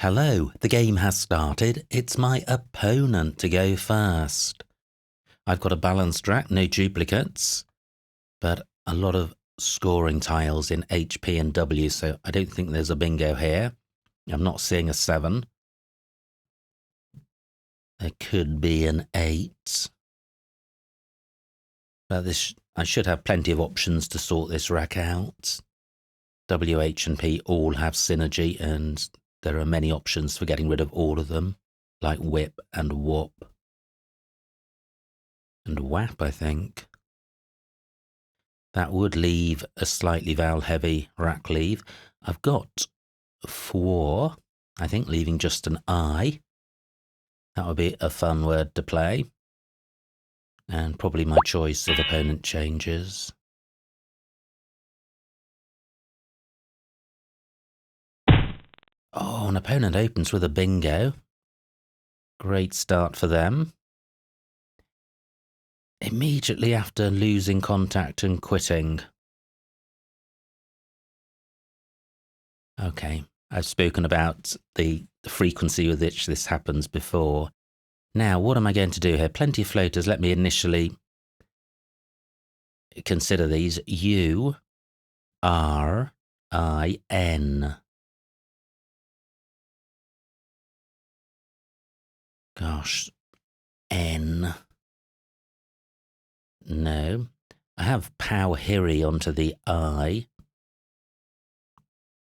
Hello, the game has started. It's my opponent to go first. I've got a balanced rack, no duplicates, but a lot of scoring tiles in HP and W, so I don't think there's a bingo here. I'm not seeing a 7. There could be an 8. But I should have plenty of options to sort this rack out. W, H and P all have synergy, and there are many options for getting rid of all of them, like whip and whop. And whap, I think. That would leave a slightly vowel-heavy rack leave. I've got 4, I think, leaving just an I. That would be a fun word to play. And probably my choice of opponent changes. Oh, an opponent opens with a bingo. Great start for them. Immediately after losing contact and quitting. Okay, I've spoken about the frequency with which this happens before. Now, what am I going to do here? Plenty of floaters. Let me initially consider these. U, R, I, N. Gosh, N. No. I have Pow Hiri onto the I.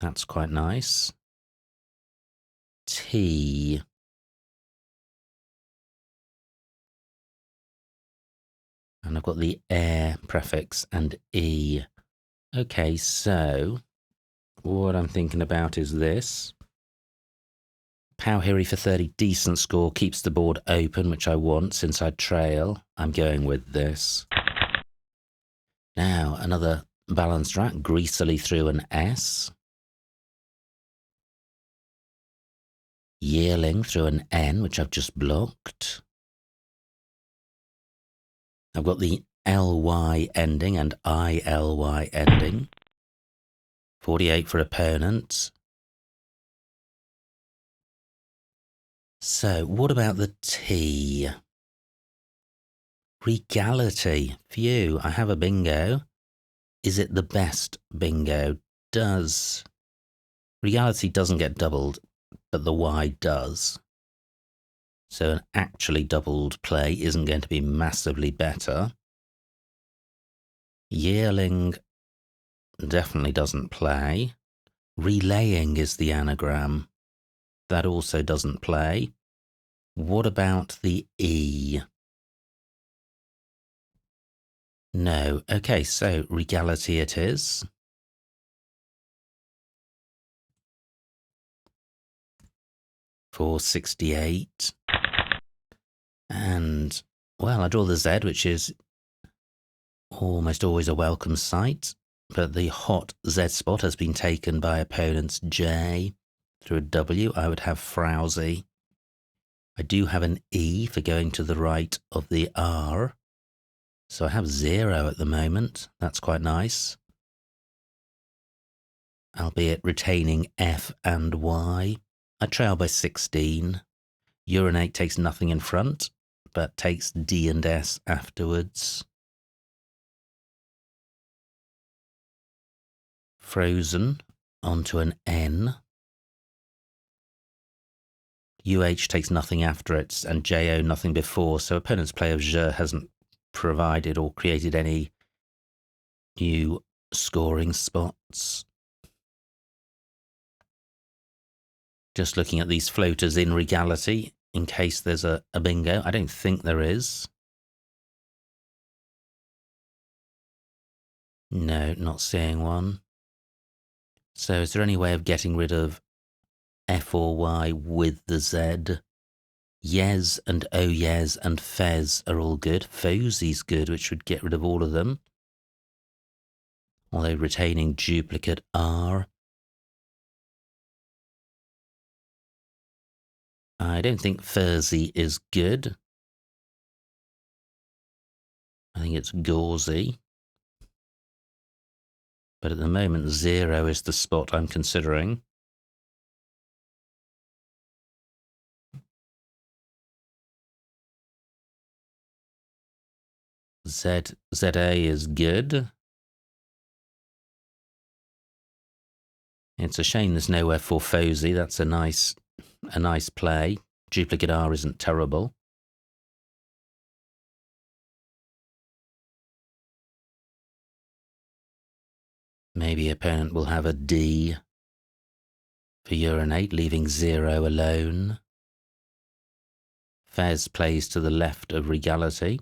That's quite nice. T. And I've got the air prefix and E. Okay, so what I'm thinking about is this. Pow Hiri for 30, decent score, keeps the board open, which I want since I trail. I'm going with this. Now, another balanced rack, greasily through an S. Yearling through an N, which I've just blocked. I've got the LY ending and ILY ending. 48 for opponents. So, what about the T? Regality. Phew, I have a bingo. Is it the best bingo? Regality doesn't get doubled, but the Y does. So an actually doubled play isn't going to be massively better. Yearling definitely doesn't play. Relaying is the anagram. That also doesn't play. What about the E? No. Okay, so regality it is. For 68. And, well, I draw the Z, which is almost always a welcome sight. But the hot Z spot has been taken by opponent's J. Through a W, I would have frowsy. I do have an E for going to the right of the R. So I have 0 at the moment. That's quite nice. Albeit retaining F and Y. I trail by 16. Urinate takes nothing in front, but takes D and S afterwards. Frozen onto an N. UH takes nothing after it, and JO nothing before, so opponent's play of Je hasn't provided or created any new scoring spots. Just looking at these floaters in regality, in case there's a bingo. I don't think there is. No, not seeing one. So is there any way of getting rid of F or Y with the Z? Yes and oh yes and Fez are all good. Fosy's good, which would get rid of all of them. Although retaining duplicate R. I don't think Furzy is good. I think it's gauzy. But at the moment, 0 is the spot I'm considering. ZA is good. It's a shame there's nowhere for Fozy. That's a nice play. Duplicate R isn't terrible. Maybe opponent will have a D for urinate, leaving 0 alone. Fez plays to the left of Regality.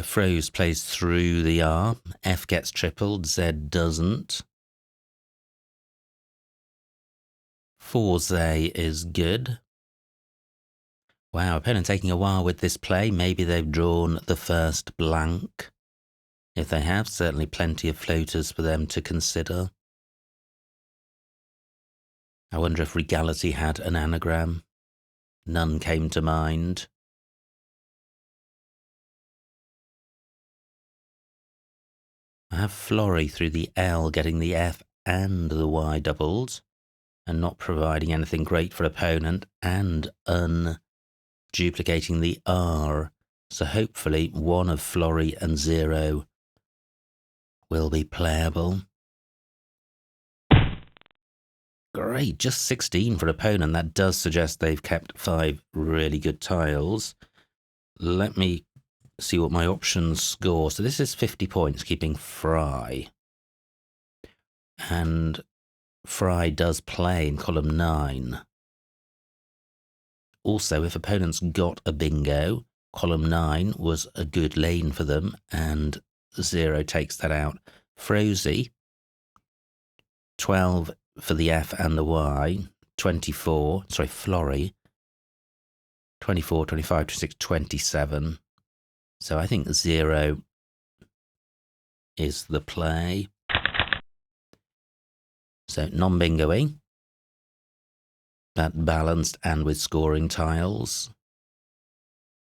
Froze plays through the R. F gets tripled, Z doesn't. 4Z is good. Wow, opponent taking a while with this play. Maybe they've drawn the first blank. If they have, certainly plenty of floaters for them to consider. I wonder if Regality had an anagram. None came to mind. I have Florrie through the L, getting the F and the Y doubled, and not providing anything great for opponent, and duplicating the R. So hopefully one of Florrie and 0 will be playable. Great, just 16 for opponent. That does suggest they've kept 5 really good tiles. Let me see what my options score. So this is 50 points, keeping Fry. And Fry does play in column 9. Also, if opponents got a bingo, column 9 was a good lane for them, and 0 takes that out. Frozy, 12 for the F and the Y, 24, sorry, Florrie, 24, 25, 26, 27. So I think 0 is the play. So non-bingoing, but balanced and with scoring tiles.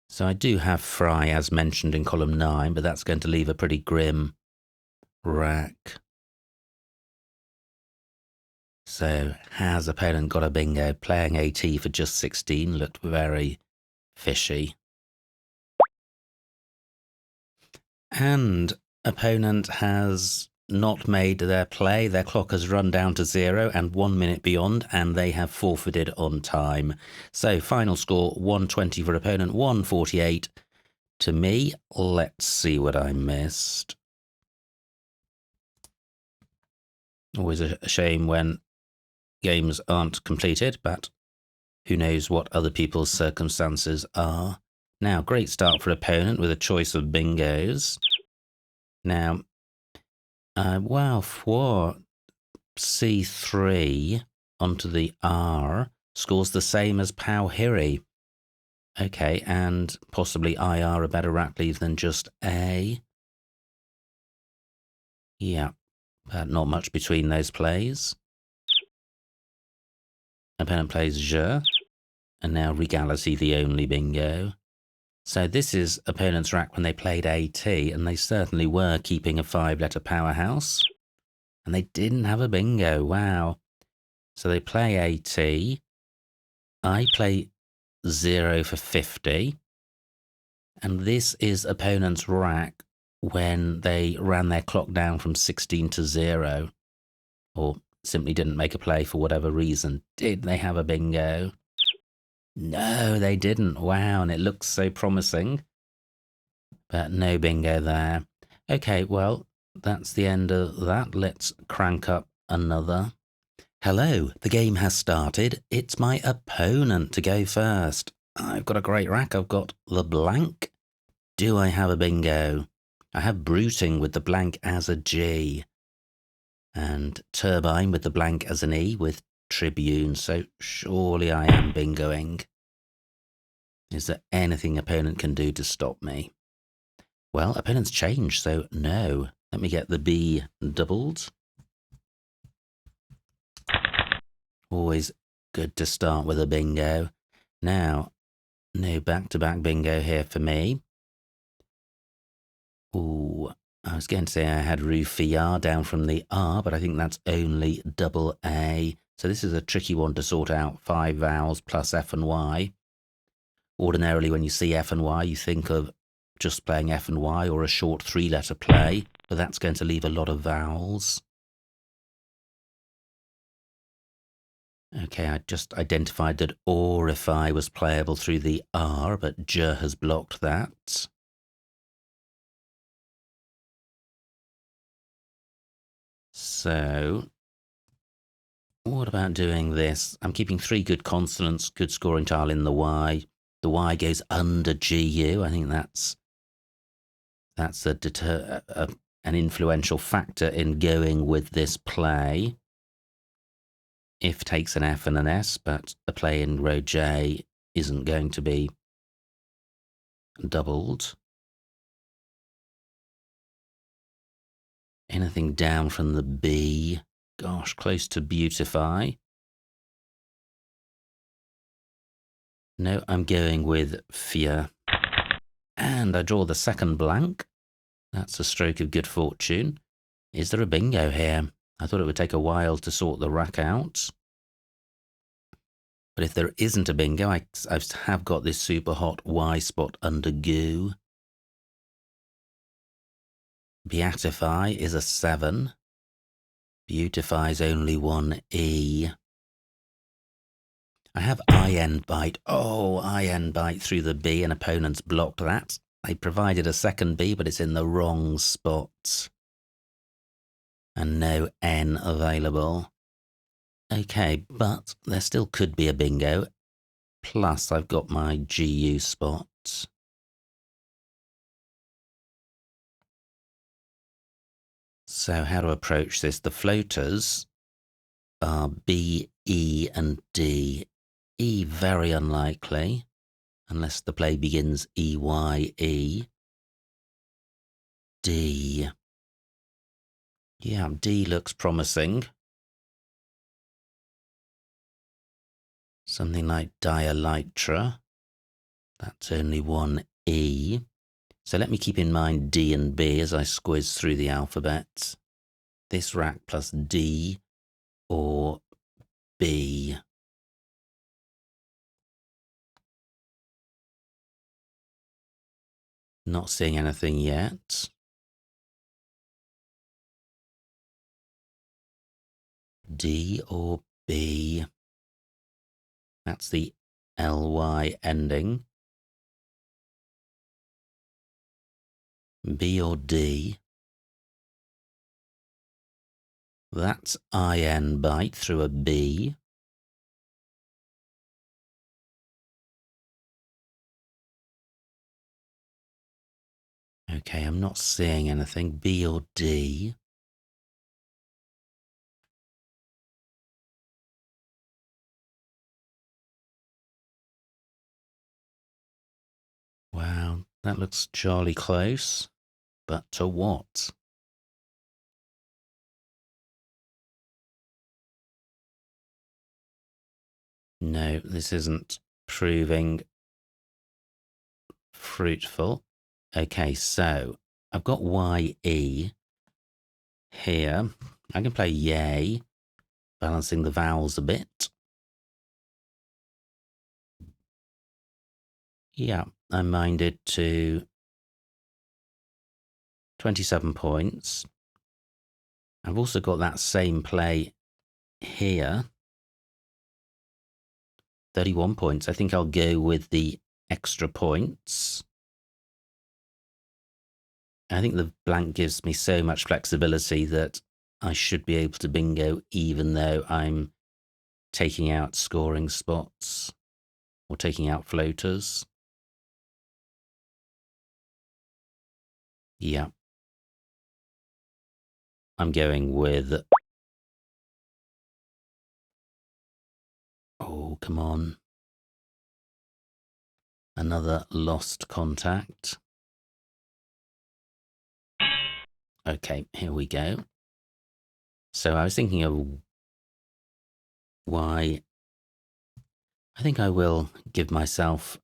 So I do have Fry as mentioned in column 9, but that's going to leave a pretty grim rack. So has opponent got a bingo? Playing AT for just 16 looked very fishy. And opponent has not made their play. Their clock has run down to 0 and 1 minute beyond, and they have forfeited on time. So final score, 120 for opponent, 148 to me. Let's see what I missed. Always a shame when games aren't completed, but who knows what other people's circumstances are. Now, great start for opponent with a choice of bingos. Now, wow, for C3 onto the R scores the same as Pau Hiri. Okay, and possibly IR a better rack leave than just A. Yeah, but not much between those plays. Opponent plays Je, and now Regality the only bingo. So this is opponent's rack when they played AT, and they certainly were keeping a 5-letter powerhouse. And they didn't have a bingo, wow. So they play AT. I play 0 for 50. And this is opponent's rack when they ran their clock down from 16 to 0. Or simply didn't make a play for whatever reason. Did they have a bingo? No, they didn't. Wow, and it looks so promising. But no bingo there. Okay, well, that's the end of that. Let's crank up another. Hello, the game has started. It's my opponent to go first. I've got a great rack. I've got the blank. Do I have a bingo? I have Bruting with the blank as a G. And Turbine with the blank as an E with Tribune. So surely I am bingoing. Is there anything opponent can do to stop me? Well, opponent's changed, so no. Let me get the B doubled. Always good to start with a bingo. Now, no back-to-back bingo here for me. Ooh, I was going to say I had Rufia down from the R, but I think that's only double A. So this is a tricky one to sort out. 5 vowels plus F and Y. Ordinarily, when you see F and Y, you think of just playing F and Y or a short 3-letter play, but that's going to leave a lot of vowels. Okay, I just identified that orify was playable through the R, but J has blocked that. So, what about doing this? I'm keeping 3 good consonants, good scoring tile in the Y. The Y goes under GU. I think that's an influential factor in going with this play. If takes an F and an S, but a play in row J isn't going to be doubled. Anything down from the B? Gosh, close to beautify. No, I'm going with fear. And I draw the second blank. That's a stroke of good fortune. Is there a bingo here? I thought it would take a while to sort the rack out. But if there isn't a bingo, I have got this super hot Y spot under goo. Beatify is a 7. Beautify's only 1 E. I have IN bite. Oh, IN bite through the B, and opponents blocked that. I provided a second B, but it's in the wrong spot. And no N available. Okay, but there still could be a bingo. Plus, I've got my GU spot. So how to approach this? The floaters are B, E, and D. E, very unlikely, unless the play begins E, Y, E. D. Yeah, D looks promising. Something like dielytra. That's only 1 E. So let me keep in mind D and B as I squiz through the alphabet. This rack plus D or B. Not seeing anything yet. D or B. That's the LY ending. B or D. That's IN bite through a B. Okay, I'm not seeing anything. B or D. Wow, that looks jolly close. But to what? No, this isn't proving fruitful. Okay, so I've got YE here. I can play yay, balancing the vowels a bit. Yeah, I'm minded to 27 points. I've also got that same play here. 31 points. I think I'll go with the extra points. I think the blank gives me so much flexibility that I should be able to bingo even though I'm taking out scoring spots or taking out floaters. Yeah. I'm going with... Oh, come on. Another lost contact. Okay, here we go. So I was thinking of why... I think I will give myself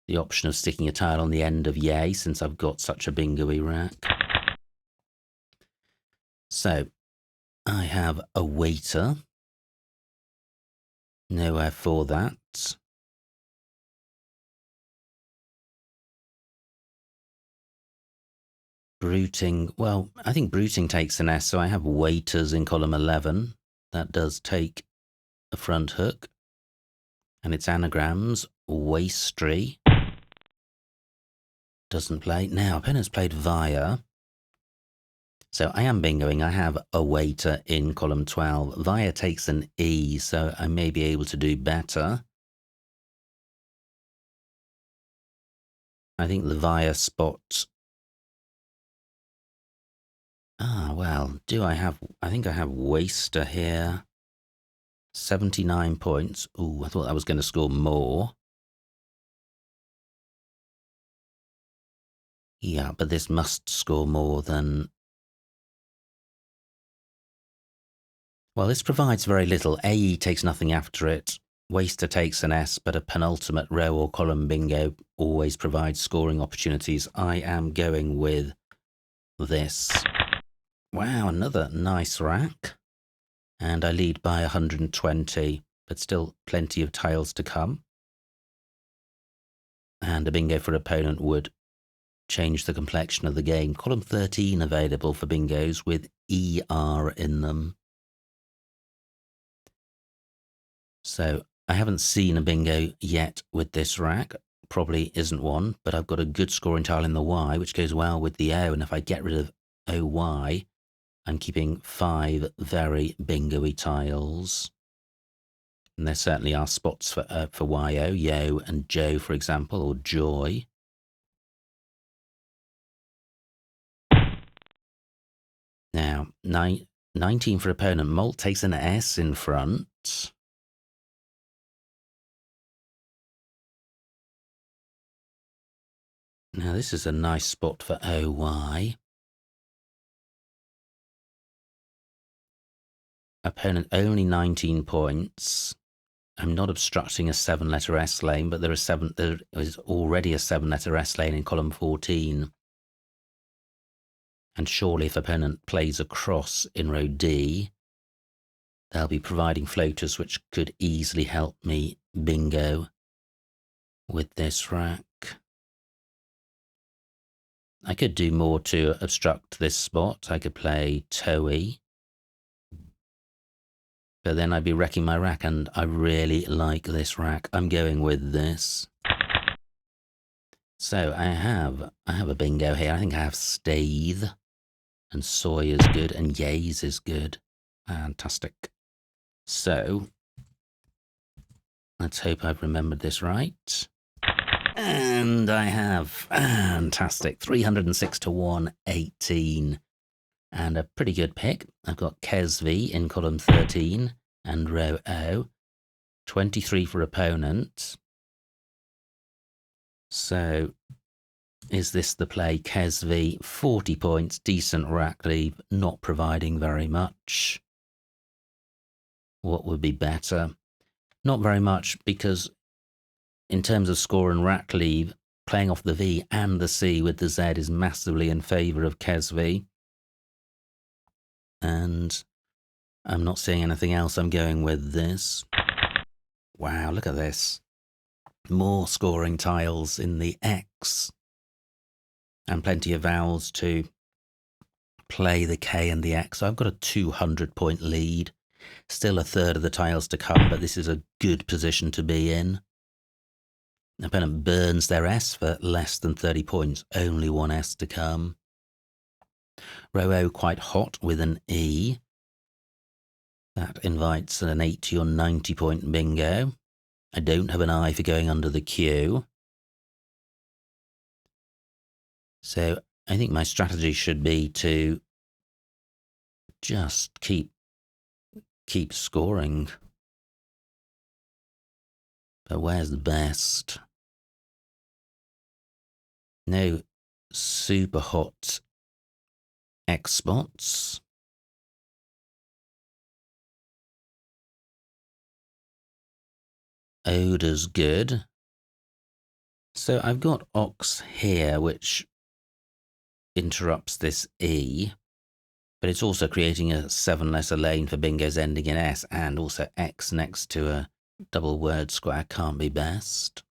the option of sticking a tile on the end of yay since I've got such a bingo-y rack. So I have a waiter. Nowhere for that. Bruiting, well, I think bruiting takes an S, so I have waiters in column 11. That does take a front hook. And its anagrams, waistry. Doesn't play. Now, opponent's played via. So I am bingoing. I have a waiter in column 12. Via takes an E, so I may be able to do better. I think the via spot. Well, I think I have waster here. 79 points. Ooh, I thought I was going to score more. Yeah, but this must score more than... Well, this provides very little. AE takes nothing after it. Waster takes an S, but a penultimate row or column bingo always provides scoring opportunities. I am going with this. Wow, another nice rack. And I lead by 120, but still plenty of tiles to come. And a bingo for opponent would change the complexion of the game. Column 13 available for bingos with ER in them. So I haven't seen a bingo yet with this rack. Probably isn't one, but I've got a good scoring tile in the Y, which goes well with the O. And if I get rid of OY, I'm keeping 5 very bingo-y tiles. And there certainly are spots for YO, Yo and Joe, for example, or Joy. Now, 19 for opponent. Malt takes an S in front. Now, this is a nice spot for OY. Opponent only 19 points. I'm not obstructing a 7-letter S lane, but there is already a 7-letter S lane in column 14. And surely if opponent plays across in row D, they'll be providing floaters which could easily help me bingo with this rack. I could do more to obstruct this spot. I could play Toey. But then I'd be wrecking my rack, and I really like this rack. I'm going with this. So I have a bingo here. I think I have Stayth, and Soy is good, and Yays is good. Fantastic. So let's hope I've remembered this right. And I have. Fantastic. 306 to 118. And a pretty good pick. I've got Kesvi in column 13 and row O. 23 for opponent. So is this the play? Kesvi, 40 points, decent rack leave, not providing very much. What would be better? Not very much, because in terms of score and rack leave, playing off the V and the C with the Z is massively in favour of Kesvi. And I'm not seeing anything else. I'm going with this. Wow, look at this. More scoring tiles in the X. And plenty of vowels to play the K and the X. So I've got a 200-point lead. Still a third of the tiles to come, but this is a good position to be in. Opponent burns their S for less than 30 points. Only one S to come. Row O quite hot with an E. That invites an 80 or 90-point bingo. I don't have an I for going under the Q. So I think my strategy should be to just keep scoring. But where's the best? No super hot X spots. Odour's good. So I've got Ox here, which interrupts this E. But it's also creating a 7 lesser lane for bingos ending in S, and also X next to a double word square can't be best.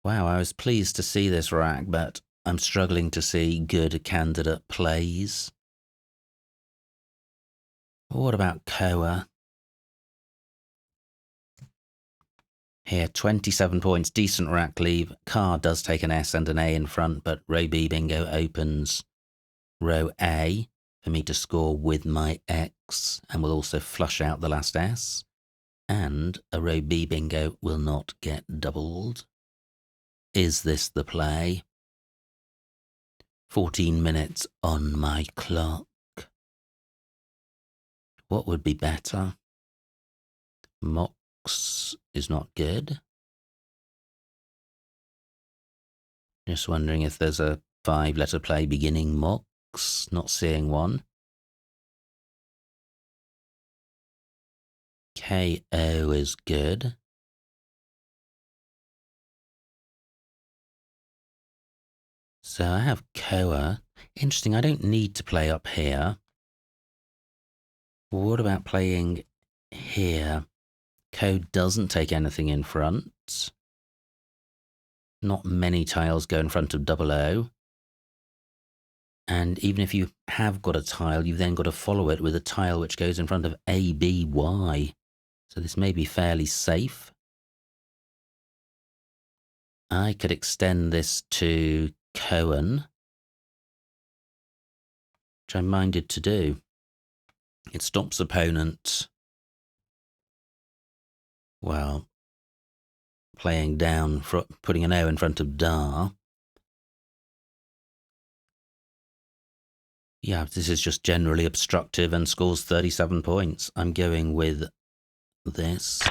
Wow, I was pleased to see this rack, but I'm struggling to see good candidate plays. What about Koa? Here, 27 points, decent rack leave. Card does take an S and an A in front, but row B bingo opens row A for me to score with my X, and will also flush out the last S. And a row B bingo will not get doubled. Is this the play? 14 minutes on my clock. What would be better? Mox is not good. Just wondering if there's a 5-letter play beginning Mox. Not seeing one. KO is good. So I have Koa. Interesting, I don't need to play up here. What about playing here? Ko doesn't take anything in front. Not many tiles go in front of double O. And even if you have got a tile, you've then got to follow it with a tile which goes in front of A, B, Y. So this may be fairly safe. I could extend this to Cohen, which I'm minded to do. It stops opponent, well, playing down, putting an O in front of Dar. Yeah, this is just generally obstructive and scores 37 points. I'm going with this.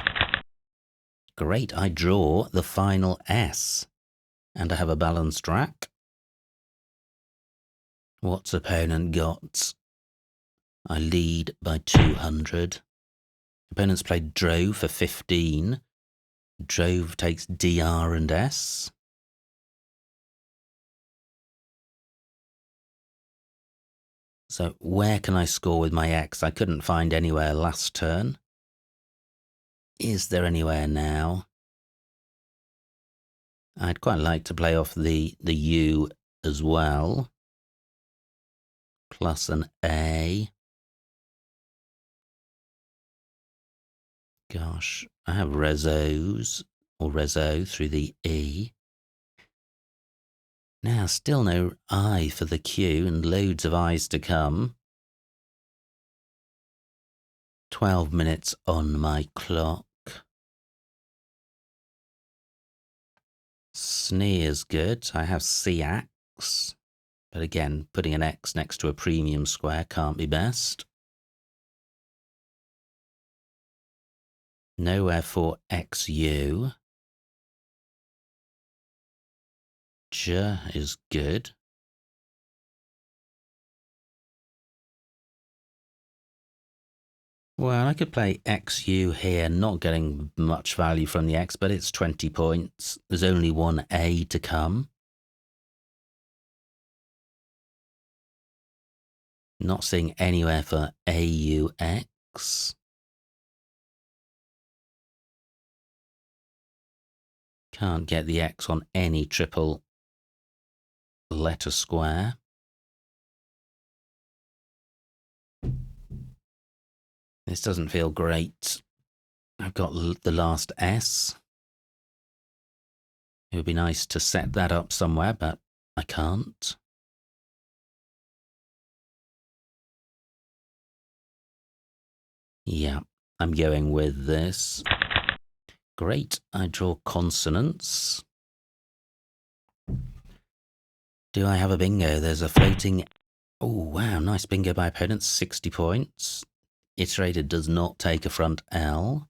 Great, I draw the final S. And I have a balanced rack. What's opponent got? I lead by 200. Opponents played Drove for 15. Drove takes DR and S. So where can I score with my X? I couldn't find anywhere last turn. Is there anywhere now? I'd quite like to play off the U as well. Plus an A. Gosh, I have Rezos, or Rezo through the E. Now, still no I for the Q, and loads of I's to come. 12 minutes on my clock. SNE is good. I have CX. But again, putting an X next to a premium square can't be best. Nowhere for XU. J is good. Well, I could play XU here, not getting much value from the X, but it's 20 points. There's only one A to come. Not seeing anywhere for AUX. Can't get the X on any triple letter square. This doesn't feel great. I've got the last S. It would be nice to set that up somewhere, but I can't. Yeah, I'm going with this. Great, I draw consonants. Do I have a bingo? There's a floating... Oh, wow, nice bingo by opponents, 60 points. Iterated does not take a front L.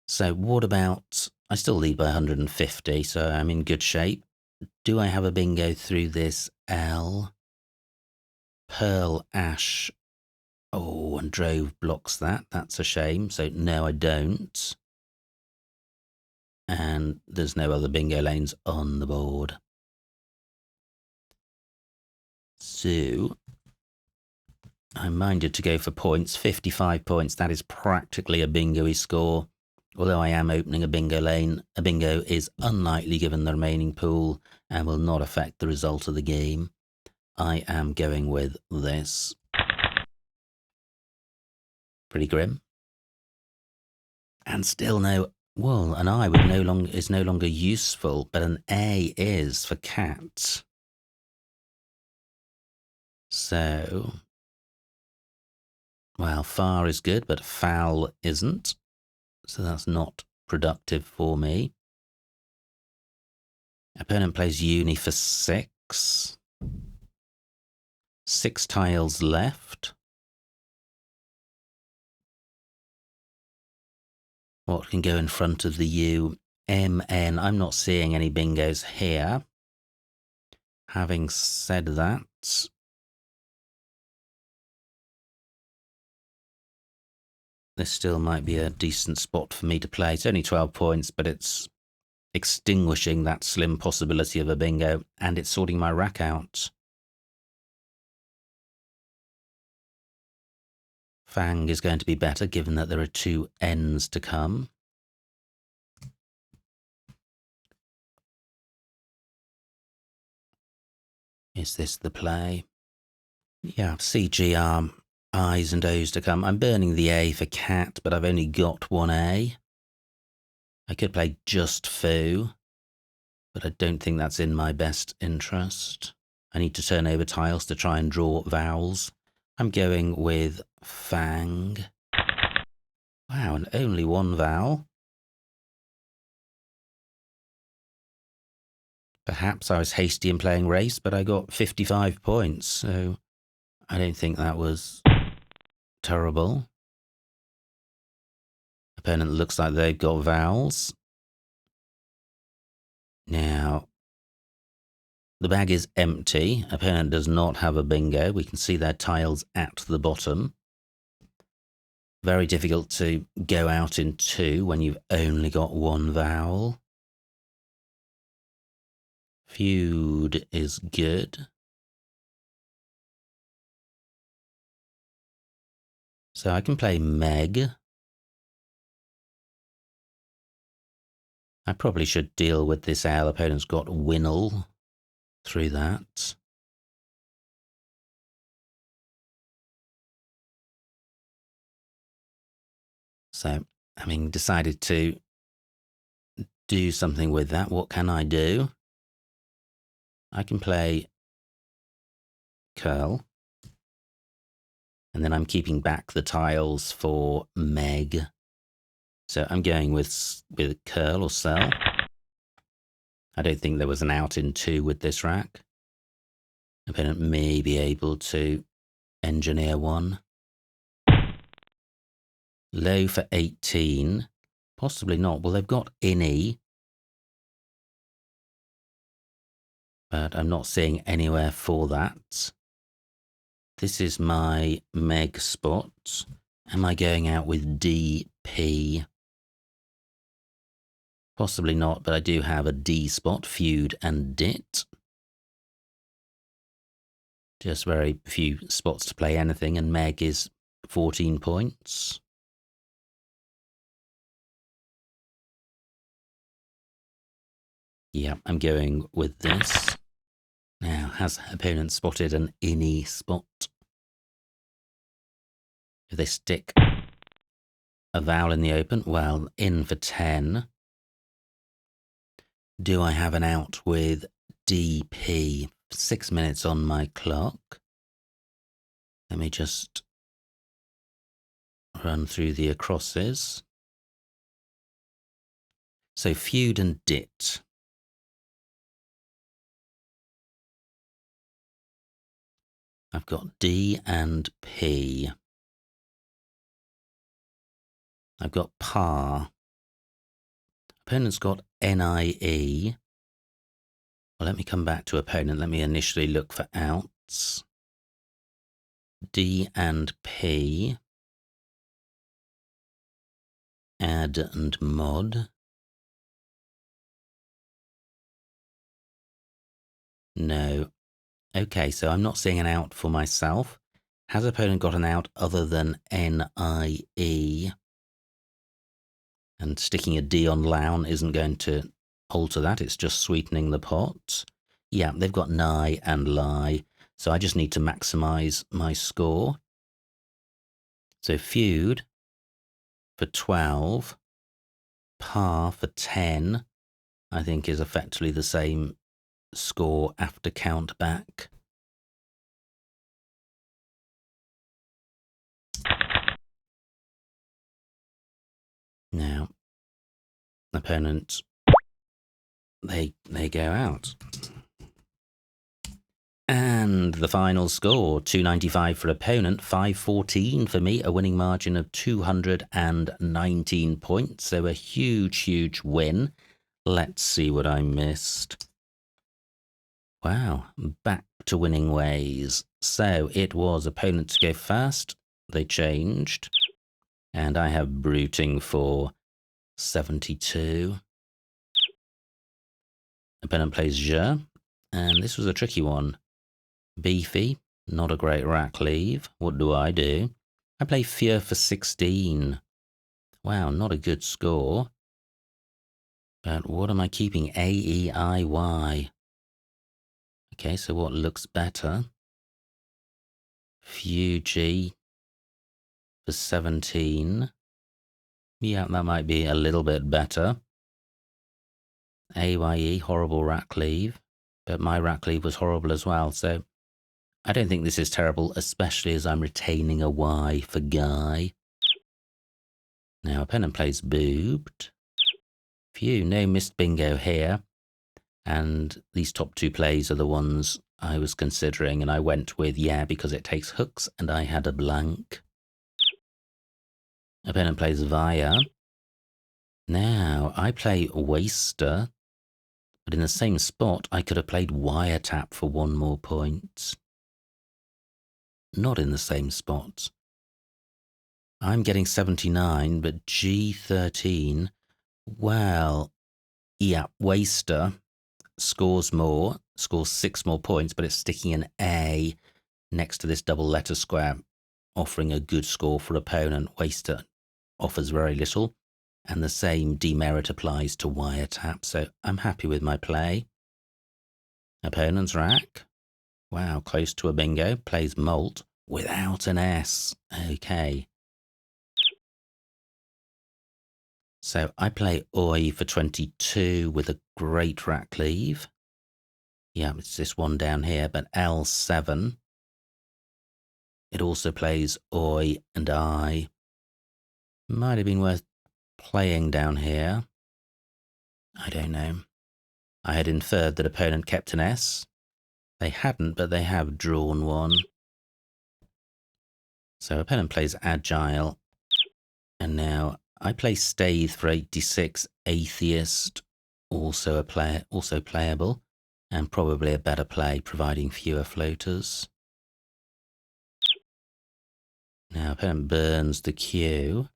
So what about... I still lead by 150, so I'm in good shape. Do I have a bingo through this L? Pearl Ash. Oh, and Drove blocks that. That's a shame. So no, I don't. And there's no other bingo lanes on the board. So I'm minded to go for points. 55 points. That is practically a bingo-y score. Although I am opening a bingo lane, a bingo is unlikely given the remaining pool and will not affect the result of the game. I am going with this. Pretty grim. And still no. Well, an I is no longer useful, but an A is for cat. So, well, far is good, but foul isn't. So that's not productive for me. Opponent plays uni for 6. 6 tiles left. What can go in front of the U? MN. I'm not seeing any bingos here. Having said that, this still might be a decent spot for me to play. It's only 12 points, but it's extinguishing that slim possibility of a bingo, and it's sorting my rack out. Fang is going to be better, given that there are 2 N's to come. Is this the play? Yeah, CGR, I's and O's to come. I'm burning the A for cat, but I've only got 1 A. I could play just foo, but I don't think that's in my best interest. I need to turn over tiles to try and draw vowels. I'm going with fang. Wow, and only 1 vowel. Perhaps I was hasty in playing race, but I got 55 points, so I don't think that was terrible. Opponent looks like they've got vowels. Now, the bag is empty. Opponent does not have a bingo. We can see their tiles at the bottom. Very difficult to go out in 2 when you've only got 1 vowel. Feud is good. So I can play Meg. I probably should deal with this L. Opponent's got Winnel through that. So, having decided to do something with that, what can I do? I can play curl. And then I'm keeping back the tiles for Meg. So I'm going with curl or sell. I don't think there was an out in 2 with this rack. Opponent may be able to engineer 1. Low for 18. Possibly not. Well, they've got innie. But I'm not seeing anywhere for that. This is my Meg spot. Am I going out with DP? Possibly not, but I do have a D spot, feud and dit. Just very few spots to play anything, and Meg is 14 points. Yeah, I'm going with this. Now, has opponent spotted an innie spot? If they stick a vowel in the open, well, in for 10. Do I have an out with DP? 6 minutes on my clock. Let me just run through the acrosses. So feud and dit. I've got D and P. I've got par. Opponent's got NIE. Well, let me come back to opponent. Let me initially look for outs. D and P. Add and mod. No. Okay, so I'm not seeing an out for myself. Has opponent got an out other than NIE? And sticking a D on Lown isn't going to alter that. It's just sweetening the pot. Yeah, they've got Nye and Lie. So I just need to maximize my score. So feud for 12, par for 10, I think is effectively the same score after count back. Now, opponent, they go out. And the final score, 295 for opponent, 514 for me, a winning margin of 219 points. So a huge, huge win. Let's see what I missed. Wow, back to winning ways. So it was opponent to go first. They changed. And I have Bruting for 72. Opponent plays Je. And this was a tricky one. Beefy, not a great rack leave. What do? I play Fear for 16. Wow, not a good score. But what am I keeping? AEIY. Okay, so what looks better? Fuji for 17. Yeah, that might be a little bit better. AYE, horrible rack leave. But my rack leave was horrible as well, so I don't think this is terrible, especially as I'm retaining a Y for Guy. Now, opponent plays Boobed. Phew, no missed bingo here. And these top two plays are the ones I was considering, and I went with yeah because it takes hooks, and I had a blank. Opponent plays Via. Now, I play Waster, but in the same spot, I could have played Wiretap for one more point. Not in the same spot. I'm getting 79, but G13, well, yeah, Waster scores more, scores 6 more points, but it's sticking an A next to this double letter square, offering a good score for opponent. Waster offers very little, and the same demerit applies to Wiretap, so I'm happy with my play. Opponent's rack. Wow, close to a bingo. Plays Malt without an S. Okay. So I play Oi for 22 with a great rack leave. Yeah, it's this one down here, but L7. It also plays Oi and I. Might have been worth playing down here. I don't know. I had inferred that opponent kept an S. They hadn't, but they have drawn one. So opponent plays Agile. And now I play Stayth for 86, Atheist, also playable, and probably a better play, providing fewer floaters. Now opponent burns the Q.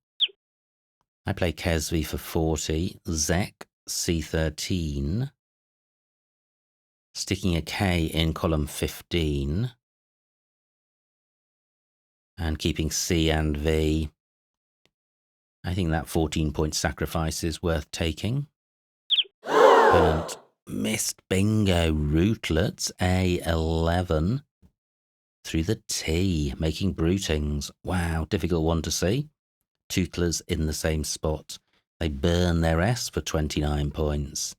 I play Kesvi for 40, Zek C13, sticking a K in column 15, and keeping C and V. I think that 14-point sacrifice is worth taking. Opponent missed bingo, Rootlets A11 through the T, making Brutings. Wow, difficult one to see. Tootlers in the same spot. They burn their S for 29 points.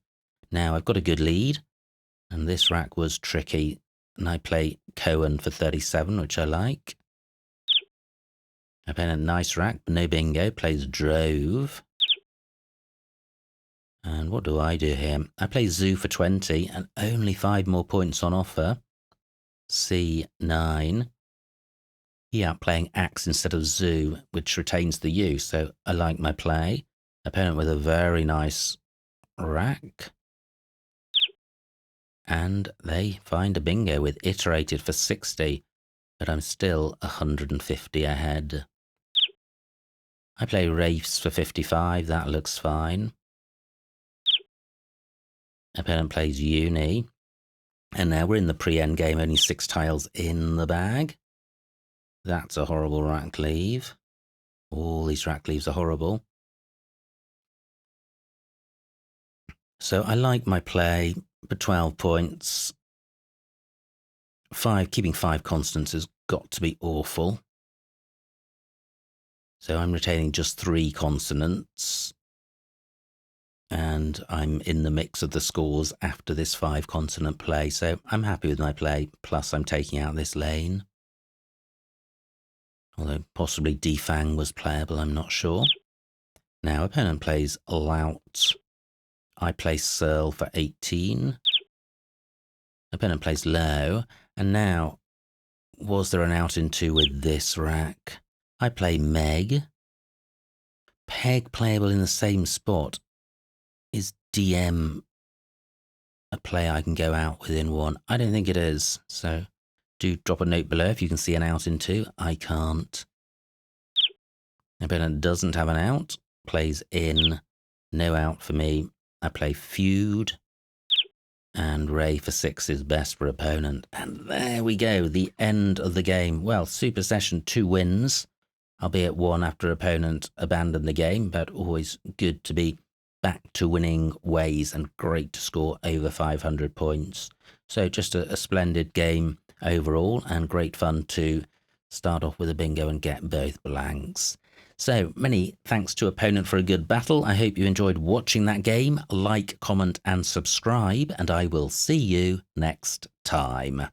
Now I've got a good lead, and this rack was tricky, and I play Cohen for 37, which I like. Opponent nice rack, but no bingo, plays Drove. And what do I do here? I play Zoo for 20, and only 5 more points on offer. C9. Yeah, playing Axe instead of Zoo, which retains the U, so I like my play. Opponent with a very nice rack. And they find a bingo with iterated for 60, but I'm still 150 ahead. I play Wraiths for 55, that looks fine. Opponent plays Uni. And now we're in the pre-end game, only 6 tiles in the bag. That's a horrible rat cleave. All these rat cleaves are horrible. So I like my play for 12 points. Keeping 5 constants has got to be awful. So I'm retaining just 3 consonants. And I'm in the mix of the scores after this 5 consonant play. So I'm happy with my play. Plus I'm taking out this lane. Although possibly Defang was playable, I'm not sure. Now opponent plays Lout. I play Searle for 18. Opponent plays low. And now, was there an out in 2 with this rack? I play Meg. Peg playable in the same spot. Is DM a play I can go out within 1? I don't think it is. So do drop a note below if you can see an out in 2. I can't. Opponent doesn't have an out. Plays in. No out for me. I play Feud. And Ray for 6 is best for opponent. And there we go, the end of the game. Well, Super Session 2 wins, albeit 1 after opponent abandoned the game, but always good to be back to winning ways and great to score over 500 points. So just a splendid game overall and great fun to start off with a bingo and get both blanks. So many thanks to opponent for a good battle. I hope you enjoyed watching that game. Like, comment and subscribe, and I will see you next time.